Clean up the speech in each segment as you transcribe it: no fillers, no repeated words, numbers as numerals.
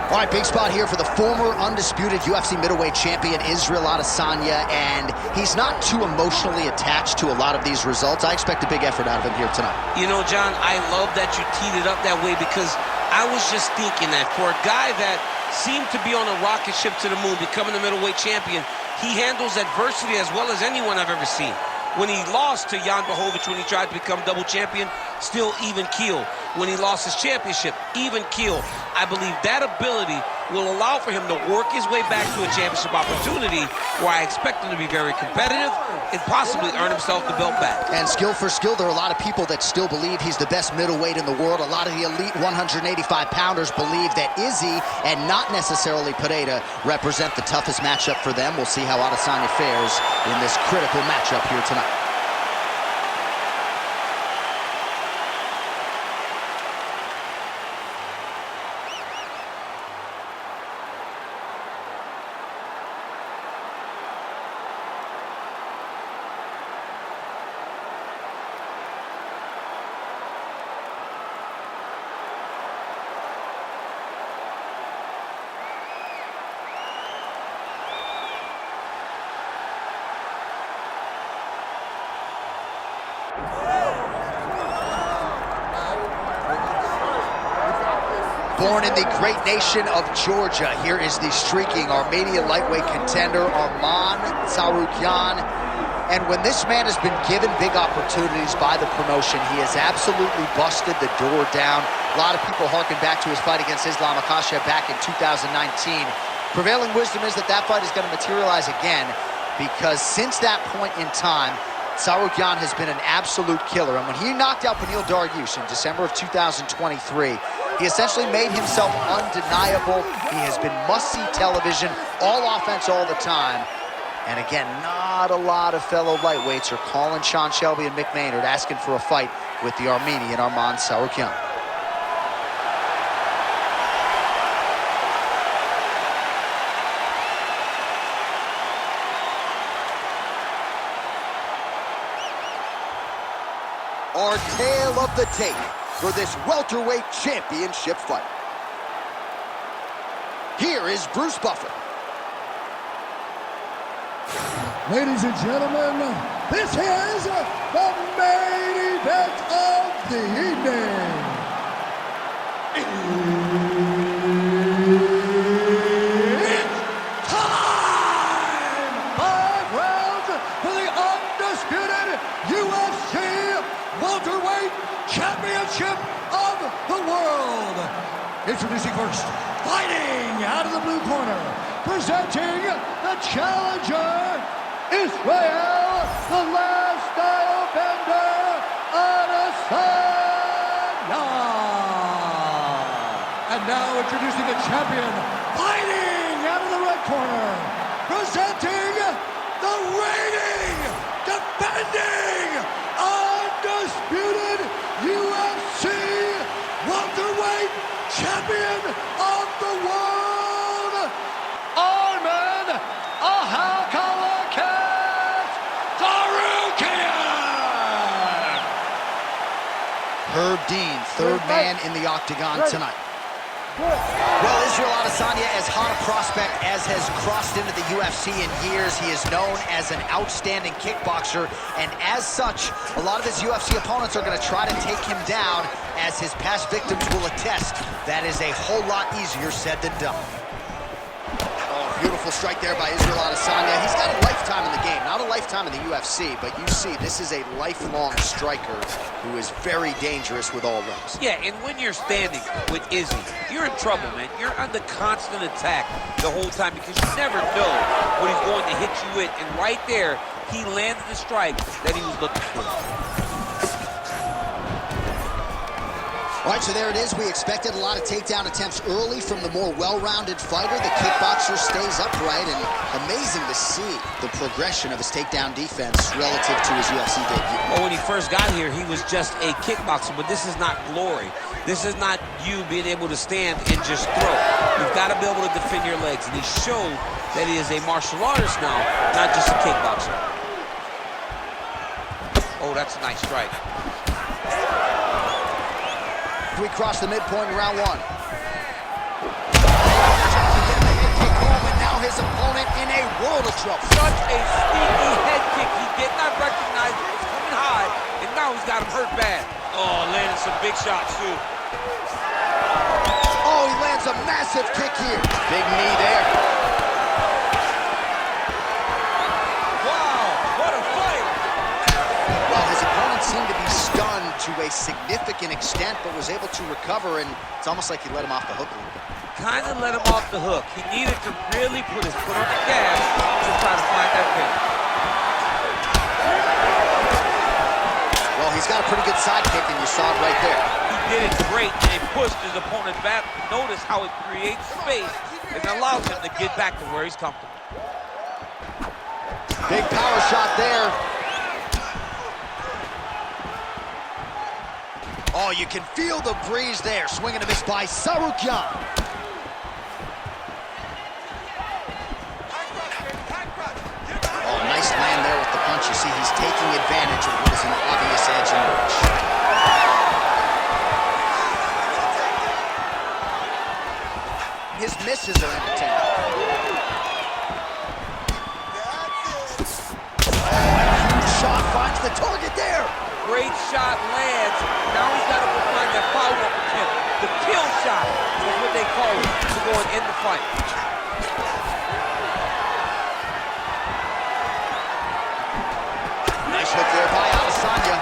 All right, big spot here for the former undisputed UFC middleweight champion, Israel Adesanya, and he's not too emotionally attached to a lot of these results. I expect a big effort out of him here tonight. You know, John, I love that you teed it up that way, because I was just thinking that for a guy that seemed to be on a rocket ship to the moon, becoming a middleweight champion, he handles adversity as well as anyone I've ever seen. When he lost to Jan Blachowicz, when he tried to become double champion, still even keel. When he lost his championship, even keel. I believe that ability will allow for him to work his way back to a championship opportunity, where I expect him to be very competitive and possibly earn himself the belt back. And skill for skill, there are a lot of people that still believe he's the best middleweight in the world. A lot of the elite 185-pounders believe that Izzy and not necessarily Pereira represent the toughest matchup for them. We'll see how Adesanya fares in this critical matchup here tonight. Born in the great nation of Georgia, here is the streaking Armenian lightweight contender, Arman Tsarukyan. And when this man has been given big opportunities by the promotion, he has absolutely busted the door down. A lot of people harken back to his fight against Islam Makhachev back in 2019. Prevailing wisdom is that that fight is going to materialize again, because since that point in time, Tsarukyan has been an absolute killer. And when he knocked out Beneil Dariush in December of 2023, he essentially made himself undeniable. He has been must-see television, all offense all the time. And again, not a lot of fellow lightweights are calling Sean Shelby and Mick Maynard asking for a fight with the Armenian Arman Tsarukyan. Our tale of the tape for this welterweight championship fight. Here is Bruce Buffer. Ladies and gentlemen, this is the main event of the evening. It's time! 5 rounds for the undisputed UFC welterweight championship of the world. Introducing first, fighting out of the blue corner, presenting the challenger, Israel, the last style bender, Adesanya. And now introducing the champion, fighting out of the red corner, presenting the reigning, defending, undisputed UFC welterweight champion of the world, Arman Tsarukyan. Herb Dean, third man in the octagon tonight. Well, Israel Adesanya, as hot a prospect as has crossed into the UFC in years. He is known as an outstanding kickboxer, and as such, a lot of his UFC opponents are going to try to take him down. As his past victims will attest, that is a whole lot easier said than done. Oh, beautiful strike there by Israel Adesanya. He's got a lifetime in the game, not a lifetime in the UFC, but you see, this is a lifelong striker who is very dangerous with all limbs. Yeah, and when you're standing with Izzy, you're in trouble, man. You're under constant attack the whole time, because you never know what he's going to hit you with. And right there, he landed the strike that he was looking for. All right, so there it is. We expected a lot of takedown attempts early from the more well-rounded fighter. The kickboxer stays upright, and amazing to see the progression of his takedown defense relative to his UFC debut. Well, when he first got here, he was just a kickboxer, but this is not glory. This is not you being able to stand and just throw. You've got to be able to defend your legs, and he showed that he is a martial artist now, not just a kickboxer. Oh, that's a nice strike. We cross the midpoint in round one. now his opponent in a world of trouble. Such a sneaky head kick. He did not recognize it was coming high, and now he's got him hurt bad. Oh, landing some big shots, too. Oh, he lands a massive kick here. Big knee there. Wow, what a fight. Well, his opponent seemed to be stunned to a significant extent, but was able to recover, and it's almost like he let him off the hook a little bit. Kind of let him off the hook. He needed to really put his foot on the gas to try to find that pin. Well, he's got a pretty good sidekick, and you saw it right there. He did it great, and he pushed his opponent back. Notice how it creates space and allows him to get back to where he's comfortable. Big power shot there. Oh, you can feel the breeze there. Swing and a miss by Tsarukyan. Oh, nice land there with the punch. You see, he's taking advantage of what is an obvious edge in the reach. His misses are entertaining. Huge shot finds the target there. Great shot lands. Now he's got to find that follow-up attempt. The kill shot is what they call it to go and end the fight. Nice hook there by Adesanya.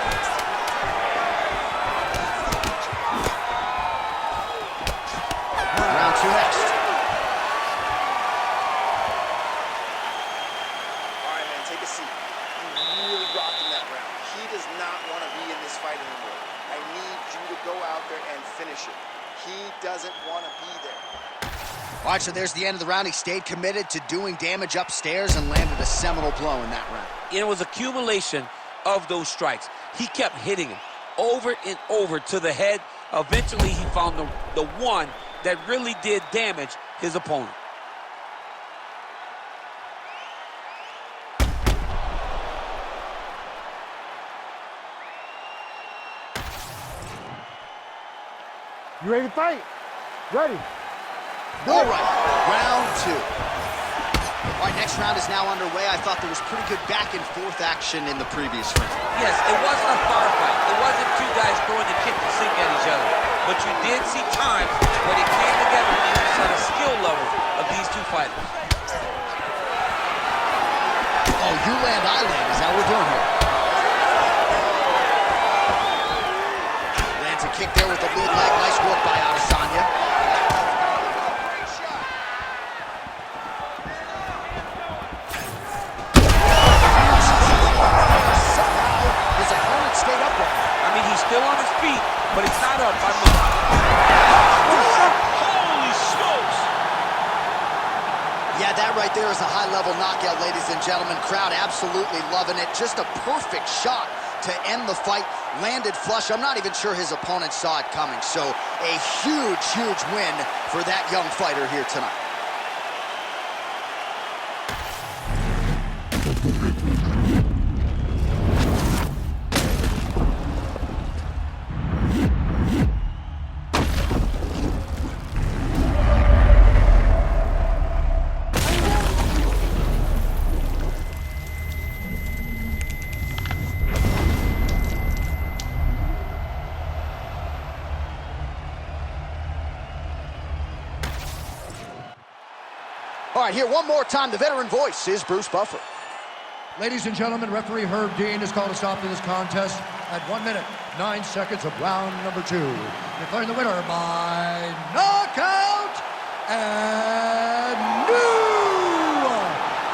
Round two next. All right, man, take a seat. You really rocked in that round. He does not want to be in this fight anymore. I need you to go out there and finish it. He doesn't want to be there. All right, so there's the end of the round. He stayed committed to doing damage upstairs and landed a seminal blow in that round. It was accumulation of those strikes. He kept hitting him over and over to the head. Eventually, he found the one that really did damage his opponent. You ready to fight? Ready. All right, round two. All right, next round is now underway. I thought there was pretty good back and forth action in the previous round. Yes, it wasn't a firefight. It wasn't two guys throwing the kitchen sink at each other. But you did see times where they came together and you saw the skill level of these two fighters. Oh, you land, I land. Is that what we're doing here? Lands a kick there with the lead leg. Nice work by Adesanya. Still on his feet, but he's not up by much. Holy smokes! Yeah, that right there is a high-level knockout, ladies and gentlemen. Crowd absolutely loving it. Just a perfect shot to end the fight. Landed flush. I'm not even sure his opponent saw it coming. So a huge, huge win for that young fighter here tonight. All right, here one more time, the veteran voice is Bruce Buffer. Ladies and gentlemen, referee Herb Dean has called a stop to this contest at 1 minute, 9 seconds of round number 2. Declaring the winner by knockout and new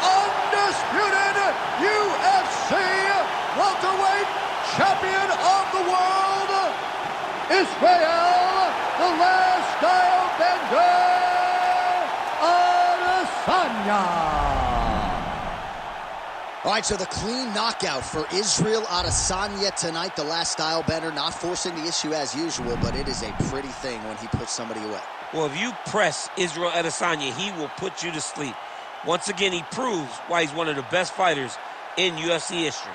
undisputed UFC welterweight champion of the world, Israel, the last style bender, All right, so the clean knockout for Israel Adesanya tonight. The last style bender, not forcing the issue as usual, but it is a pretty thing when he puts somebody away. Well, if you press Israel Adesanya, he will put you to sleep. Once again, he proves why he's one of the best fighters in UFC history.